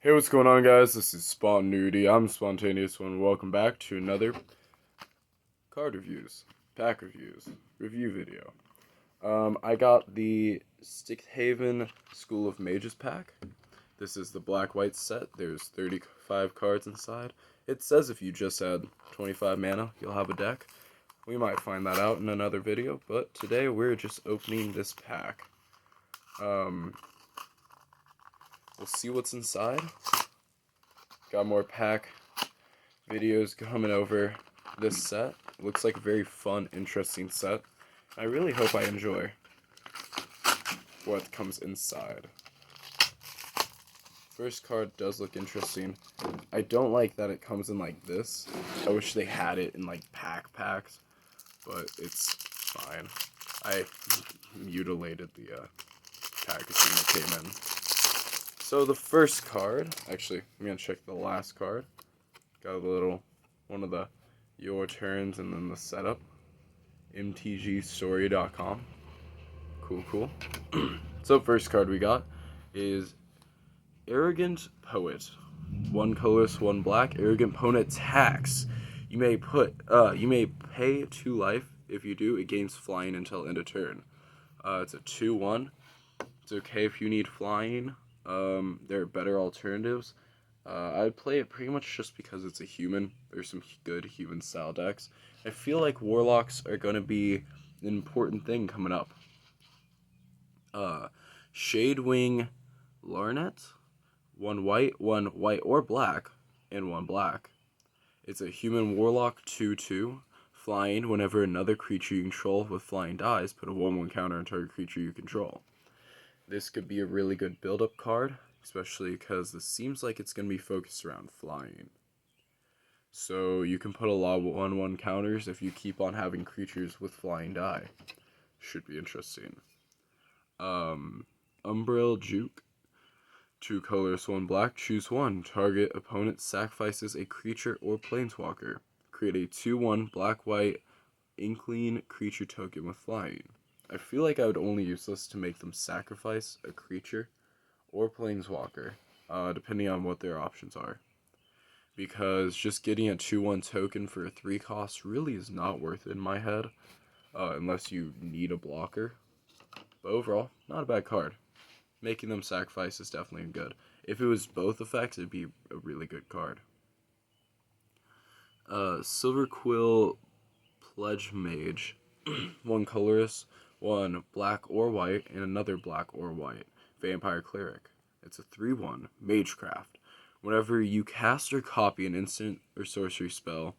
Hey, what's going on, guys? This is Spontaneity. I'm Spontaneous One. Welcome back to another card reviews, pack reviews, review video. I got the Stickhaven School of Mages pack. This is the black-white set. There's 35 cards inside. It says if you just add 25 mana, you'll have a deck. We might find that out in another video, but today we're just opening this pack. We'll see what's inside. Got more pack videos coming over this set. Looks like a very fun, interesting set. I really hope I enjoy what comes inside. First card does look interesting. I don't like that it comes in like this. I wish they had it in like packs, but it's fine. I mutilated the packaging that came in. So the first card, actually, I'm going to check the last card. Got a little, one of the your turns and then the setup. mtgstory.com. Cool. So first card we got is Arrogant Poet. One colorless, one black. Arrogant Poet attacks. You may pay 2 life. If you do, it gains flying until end of turn. It's a 2/1. It's okay if you need flying. There are better alternatives. I'd play it pretty much just because it's a human. There's some good human style decks. I feel like warlocks are going to be an important thing coming up. Shadewing Larnet. One white or black, and one black. It's a human warlock 2/2. Flying. Whenever another creature you control with flying dies, put a 1/1 counter on target creature you control. This could be a really good build-up card, especially because this seems like it's going to be focused around flying. So you can put a lot of 1/1 counters if you keep on having creatures with flying die. Should be interesting. Umbrel Juke. 2 colors, 1 black. Choose 1. Target opponent sacrifices a creature or planeswalker. Create a 2/1 black-white Inkling creature token with flying. I feel like I would only use this to make them sacrifice a creature or planeswalker, depending on what their options are. Because just getting a 2/1 token for a 3 cost really is not worth it in my head, unless you need a blocker. But overall, not a bad card. Making them sacrifice is definitely good. If it was both effects, it'd be a really good card. Silverquill Pledge Mage. 1 colorless, 1 black or white, and another black or white. Vampire Cleric. It's a 3/1 Magecraft. Whenever you cast or copy an instant or sorcery spell,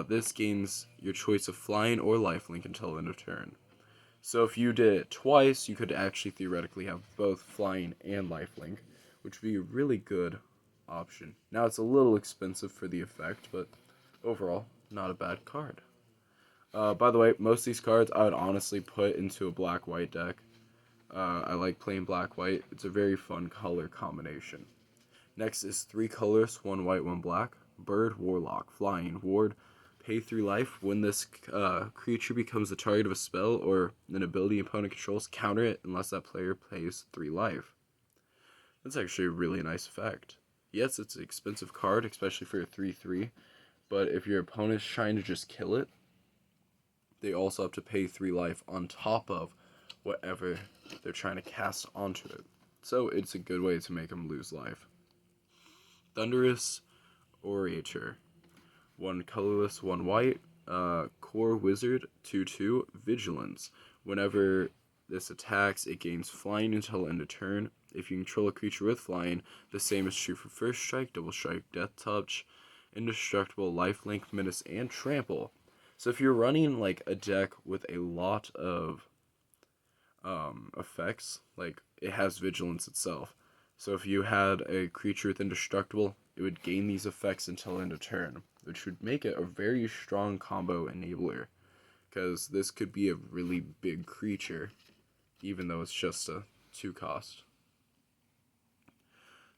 this gains your choice of flying or lifelink until end of turn. So if you did it twice, you could actually theoretically have both flying and lifelink, which would be a really good option. Now it's a little expensive for the effect, but overall, not a bad card. By the way, most of these cards I would honestly put into a black-white deck. I like playing black-white. It's a very fun color combination. Next is 3 colors, 1 white, 1 black. Bird Warlock. Flying. Ward. Pay 3 life. When this creature becomes the target of a spell or an ability opponent controls, counter it unless that player pays 3 life. That's actually a really nice effect. Yes, it's an expensive card, especially for a 3/3. But if your opponent's trying to just kill it, they also have to pay 3 life on top of whatever they're trying to cast onto it. So it's a good way to make them lose life. Thunderous Orator. 1 colorless, 1 white. Core Wizard 2/2 Vigilance. Whenever this attacks, it gains flying until end of turn. If you control a creature with flying, the same is true for First Strike, Double Strike, Death Touch, Indestructible, Lifelink, Menace, and Trample. So if you're running like a deck with a lot of effects, like it has Vigilance itself. So if you had a creature with Indestructible, it would gain these effects until end of turn, which would make it a very strong combo enabler, because this could be a really big creature, even though it's just a 2 cost.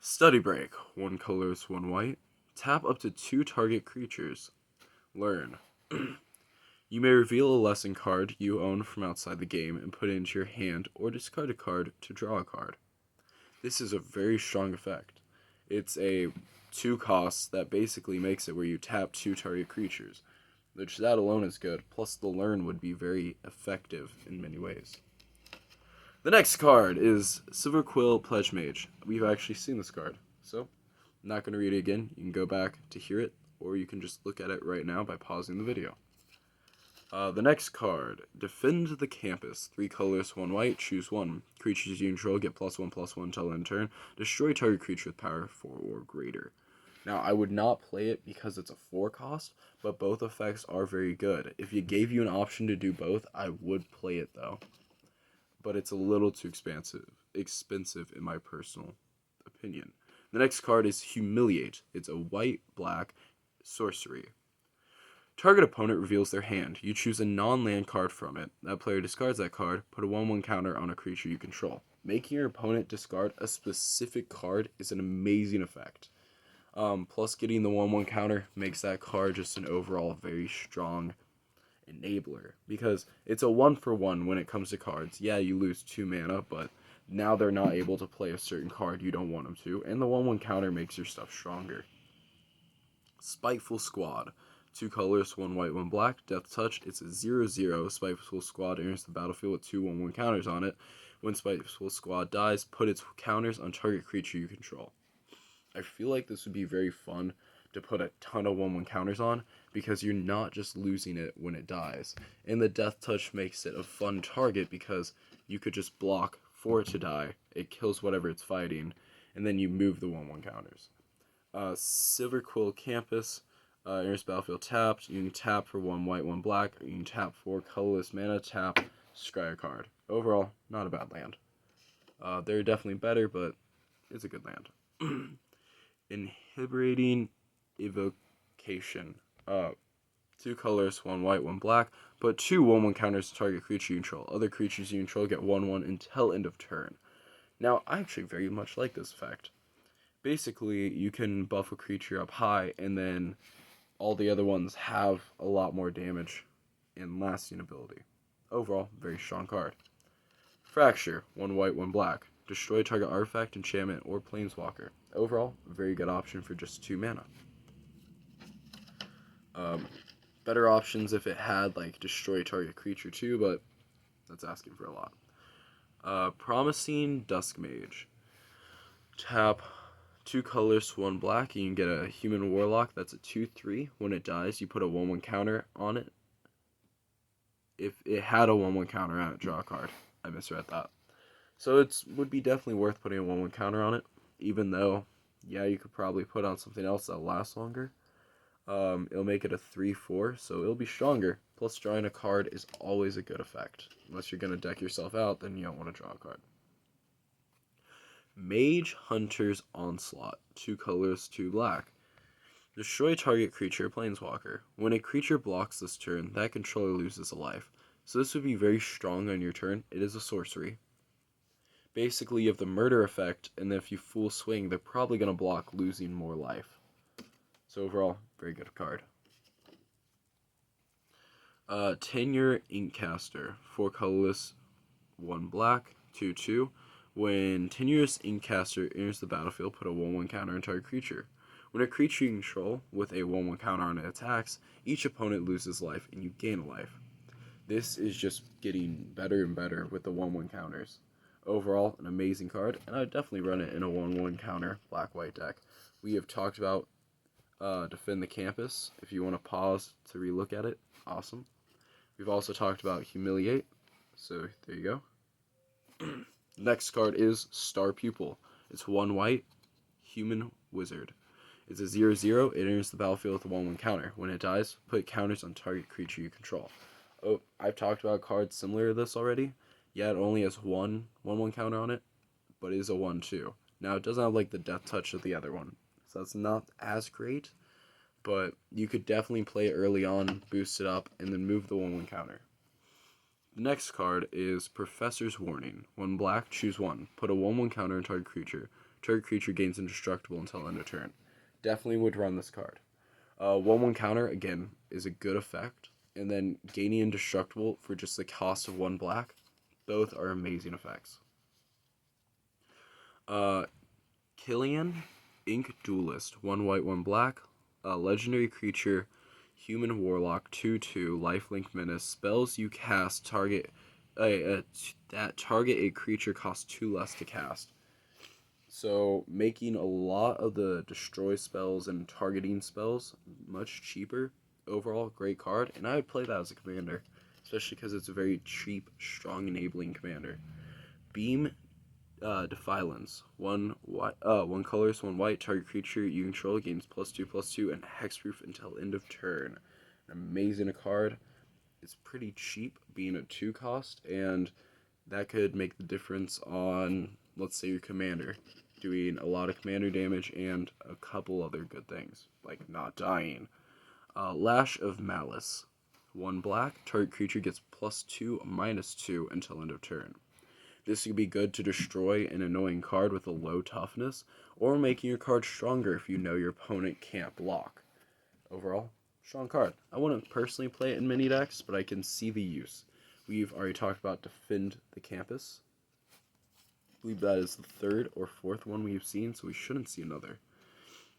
Study Break. 1 colorless, 1 white. Tap up to 2 target creatures. Learn. You may reveal a lesson card you own from outside the game and put it into your hand, or discard a card to draw a card. This is a very strong effect. It's a 2 cost that basically makes it where you tap 2 target creatures, which that alone is good. Plus the learn would be very effective in many ways. The next card is Silverquill Pledge Mage. We've actually seen this card, so I'm not going to read it again. You can go back to hear it, or you can just look at it right now by pausing the video. The next card, Defend the Campus. 3 colors, 1 white, choose 1. Creatures you control get +1/+1 until end turn. Destroy target creature with power 4 or greater. Now, I would not play it because it's a 4 cost, but both effects are very good. If you gave you an option to do both, I would play it though. But it's a little too expensive in my personal opinion. The next card is Humiliate. It's a white-black sorcery. Target opponent reveals their hand. You choose a non-land card from it. That player discards that card. Put a 1/1 counter on a creature you control. Making your opponent discard a specific card is an amazing effect. Plus, getting the 1/1 counter makes that card just an overall very strong enabler. Because it's a 1-for-1 when it comes to cards. Yeah, you lose 2 mana, but now they're not able to play a certain card you don't want them to. And the 1/1 counter makes your stuff stronger. Spiteful Squad. 2 colors, 1 white, 1 black. Death Touch. It's a 0/0. Spiteful Squad enters the battlefield with 2 1/1 counters on it. When Spiteful Squad dies, put its counters on target creature you control. I feel like this would be very fun to put a ton of 1/1 counters on, because you're not just losing it when it dies. And the Death Touch makes it a fun target because you could just block for it to die. It kills whatever it's fighting, and then you move the 1/1 counters. Silverquill Campus. Enters battlefield tapped. You can tap for 1 white, 1 black. You can tap for colorless mana, tap, scry a card. Overall, not a bad land. They're definitely better, but it's a good land. Inhibiting Evocation. 2 colors, 1 white, 1 black. Put 2 1/1 counters to target creature you control. Other creatures you control get 1/1 until end of turn. Now, I actually very much like this effect. Basically, you can buff a creature up high, and then all the other ones have a lot more damage and lasting ability. Overall, very strong card. Fracture. 1 white, 1 black. Destroy target artifact, enchantment, or planeswalker. Overall, very good option for just 2 mana. Better options if it had like destroy target creature too, but that's asking for a lot. Promising Dusk Mage. Tap 2 colors, 1 black. You can get a human warlock. That's a 2/3. When it dies, you put a 1/1 counter on it. If it had a 1/1 counter on it, draw a card. I misread that. So it would be definitely worth putting a 1/1 counter on it, even though, yeah, you could probably put on something else that lasts longer. It'll make it a 3/4, so it'll be stronger. Plus, drawing a card is always a good effect. Unless you're going to deck yourself out, then you don't want to draw a card. Mage Hunter's Onslaught. 2 colors, 2 black. Destroy target creature, planeswalker. When a creature blocks this turn, that controller loses a life. So this would be very strong on your turn. It is a sorcery. Basically, you have the murder effect, and then if you full swing, they're probably going to block losing more life. So overall, very good card. Tenure Inkcaster. 4 colorless, 1 black, 2/2. When Tenuous Inkcaster enters the battlefield, put a 1/1 counter on target creature. When a creature you control with a 1/1 counter on it attacks, each opponent loses life and you gain a life. This is just getting better and better with the 1/1 counters. Overall, an amazing card, and I would definitely run it in a 1/1 counter black-white deck. We have talked about Defend the Campus. If you want to pause to relook at it, awesome. We've also talked about Humiliate, so there you go. Next card is Star Pupil. It's 1 white, human wizard. It's a 0/0. It enters the battlefield with a 1/1 counter. When it dies, put counters on target creature you control. Oh, I've talked about cards similar to this already. Yeah, it only has 1/1 counter on it, but it is a 1/2. Now, it doesn't have like the death touch of the other one, so that's not as great, but you could definitely play it early on, boost it up, and then move the 1/1 counter. The next card is Professor's Warning. 1 black, choose 1. Put a 1/1 counter on target creature. Target creature gains indestructible until end of turn. Definitely would run this card. 1/1 counter, again, is a good effect. And then gaining indestructible for just the cost of 1 black. Both are amazing effects. Killian. Ink Duelist, 1 white, 1 black, a legendary creature, human warlock, 2/2, lifelink menace. Spells you cast that target a creature costs 2 less to cast. So making a lot of the destroy spells and targeting spells much cheaper. Overall, great card, and I would play that as a commander, especially because it's a very cheap, strong enabling commander. Beam Defiance. 1 white, 1 colorless, 1 white. Target creature you control gains +2/+2 and hexproof until end of turn. An amazing card. It's pretty cheap, being a 2 cost, and that could make the difference on, let's say, your commander, doing a lot of commander damage and a couple other good things, like not dying. Lash of Malice. 1 black. Target creature gets +2/-2 until end of turn. This could be good to destroy an annoying card with a low toughness, or making your card stronger if you know your opponent can't block. Overall, strong card. I wouldn't personally play it in mini decks, but I can see the use. We've already talked about Defend the Campus. I believe that is the 3rd or 4th one we've seen, so we shouldn't see another.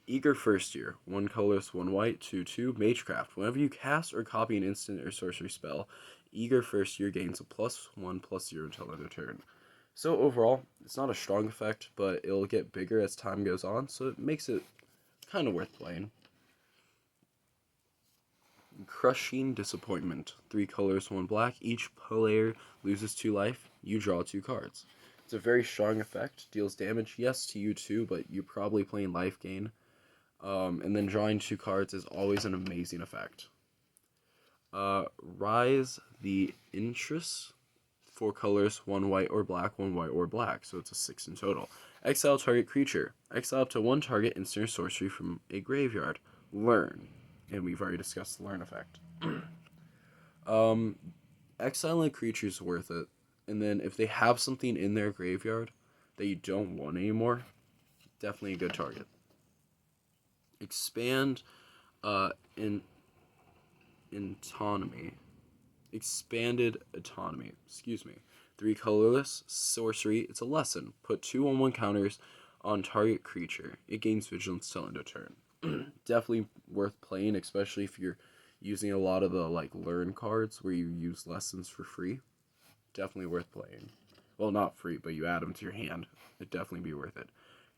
Eager First Year. 1 colorless, 1 white, 2/2, Magecraft. Whenever you cast or copy an instant or sorcery spell, Eager First Year gains a +1/+0 until end of turn. So overall, it's not a strong effect, but it'll get bigger as time goes on, so it makes it kind of worth playing. Crushing Disappointment. 3 colors, 1 black. Each player loses 2 life. You draw 2 cards. It's a very strong effect. Deals damage, yes, to you too, but you're probably playing life gain. And then drawing 2 cards is always an amazing effect. Rise the Interest. 4 colors, 1 white or black, 1 white or black, so it's a 6 in total. Exile target creature. Exile up to 1 target instant or sorcery from a graveyard. Learn. And we've already discussed the learn effect. Exiling a creature is worth it. And then if they have something in their graveyard that you don't want anymore, definitely a good target. Expand in autonomy. Expanded Autonomy. 3 colorless, sorcery. It's a lesson. Put 2 1/1 counters on target creature. It gains vigilance till end of turn. Definitely worth playing, especially if you're using a lot of the learn cards where you use lessons for free. Definitely worth playing. Well, not free, but you add them to your hand. It'd definitely be worth it.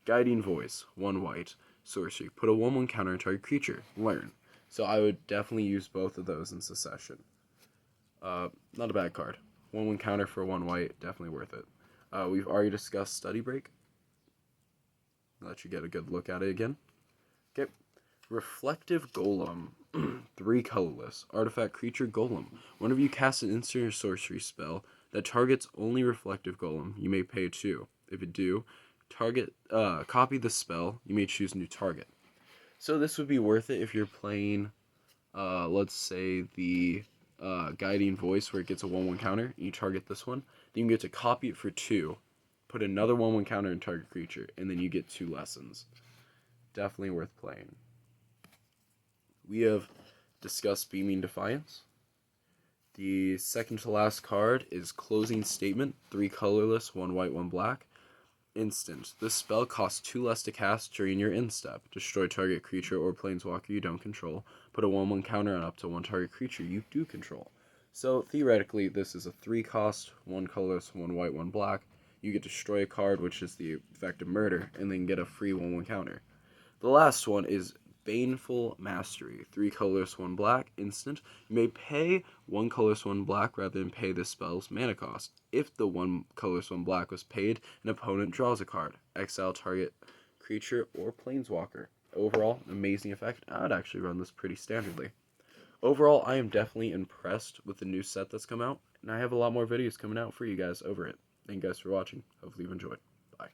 Guiding Voice. 1 white. Sorcery. Put a 1/1 counter on target creature. Learn. So I would definitely use both of those in succession. Not a bad card. 1/1 counter for 1 white, definitely worth it. We've already discussed Study Break. I'll let you get a good look at it again. Okay. Reflective Golem. 3 colorless. Artifact creature Golem. Whenever you cast an instant or sorcery spell that targets only Reflective Golem, you may pay 2. If it do, copy the spell, you may choose a new target. So this would be worth it if you're playing, let's say, the Guiding Voice, where it gets a 1/1 counter, and you target this one. Then you get to copy it for 2, put another 1/1 counter in target creature, and then you get 2 lessons. Definitely worth playing. We have discussed Beaming Defiance. The second to last card is Closing Statement. 3 colorless, 1 white, 1 black. Instant. This spell costs 2 less to cast during your end step. Destroy target creature or planeswalker you don't control. Put a 1/1 counter on up to 1 target creature you do control. So theoretically, this is a 3 cost, 1 colorless, 1 white, 1 black. You get to destroy a card, which is the effect of murder, and then get a free 1/1 counter. The last one is Bainful Mastery. 3 colorless, 1 black. Instant. You may pay 1 colorless, 1 black rather than pay this spell's mana cost. If the 1 colorless, 1 black was paid, an opponent draws a card. Exile target creature or planeswalker. Overall, amazing effect. I would actually run this pretty standardly. Overall, I am definitely impressed with the new set that's come out, and I have a lot more videos coming out for you guys over it. Thank you guys for watching. Hopefully you've enjoyed. Bye.